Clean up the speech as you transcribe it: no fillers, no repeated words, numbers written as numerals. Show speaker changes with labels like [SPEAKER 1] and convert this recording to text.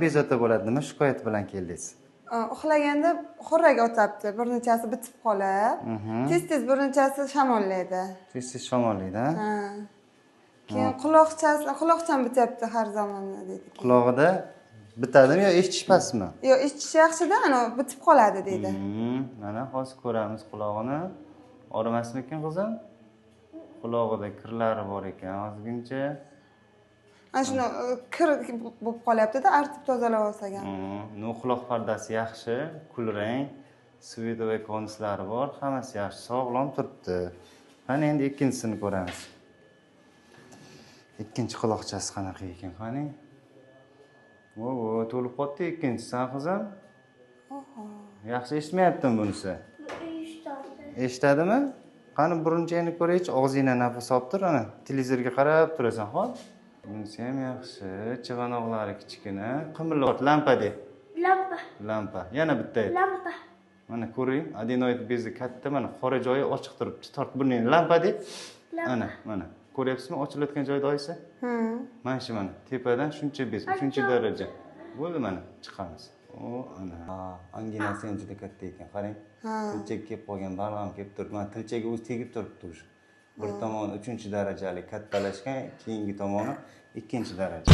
[SPEAKER 1] Bezovta bo'ladi, nima shikoyat bilan keldingiz?
[SPEAKER 2] Uxlaganda xurrak o'tyapti, bir nechasi bitib qolib, tez-tez bir nechasi shamollaydi.
[SPEAKER 1] Tez-tez shamollaydi, ha?
[SPEAKER 2] Keyin quloqcham bityapti har zamon dedi.
[SPEAKER 1] Qulog'ida bitadimi yo eshitish pastmi?
[SPEAKER 2] Yo'q, eshitish yaxshida, ana bitib qoladi dedi.
[SPEAKER 1] Mana hozir ko'ramiz quloqini. Og'rimasmikin qizim? Qulog'ida kirlari bor ekan ozgincha.
[SPEAKER 2] Ana shuni kir bo'lib qolyapti-da, artib tozalab olsak ham.
[SPEAKER 1] No, quloq pardasi yaxshi, kulrang, svetовый konuslari bor, hammasi yaxshi, sog'lom turibdi. Qani endi ikkinchisini ko'ramiz. Ikkinchi quloqchasi qanaqa ekan, qani? To'lib qotdi ikkinchisi, ha qizim? Yaxshi eshitmayaptimi bunisi? Eshitadimi? Qani burunchangni ko'raychi, og'zingdan nafas olib tur, ana televizorga qarab turasan, xo'p? Bunisi ham yaxshi, chig'anoqlari kichkina, qimirlayapti, lampa de. Lampa. Yana bitta edi.
[SPEAKER 3] Lampa.
[SPEAKER 1] Mana ko'ring, adenoid bezi katta, mana qora joyi ochiq turibdi. Tort burningni, lampa de. Mana. Ko'ryapsizmi, ochilayotgan joyda oyisi? Mana shu mana, tepadan shuncha bez, 3-daraja. Bo'ldi mana, chiqamiz. Ana. Anginasi ham juda katta ekan, qarang. Tilchaga kelib qolgan, balg'am kelib turibdi. Mana tilchaga o'zi tegib turibdi o'sha. Bir tomoni 3-darajali kattalashgan, keyingi tomoni 2-daraja.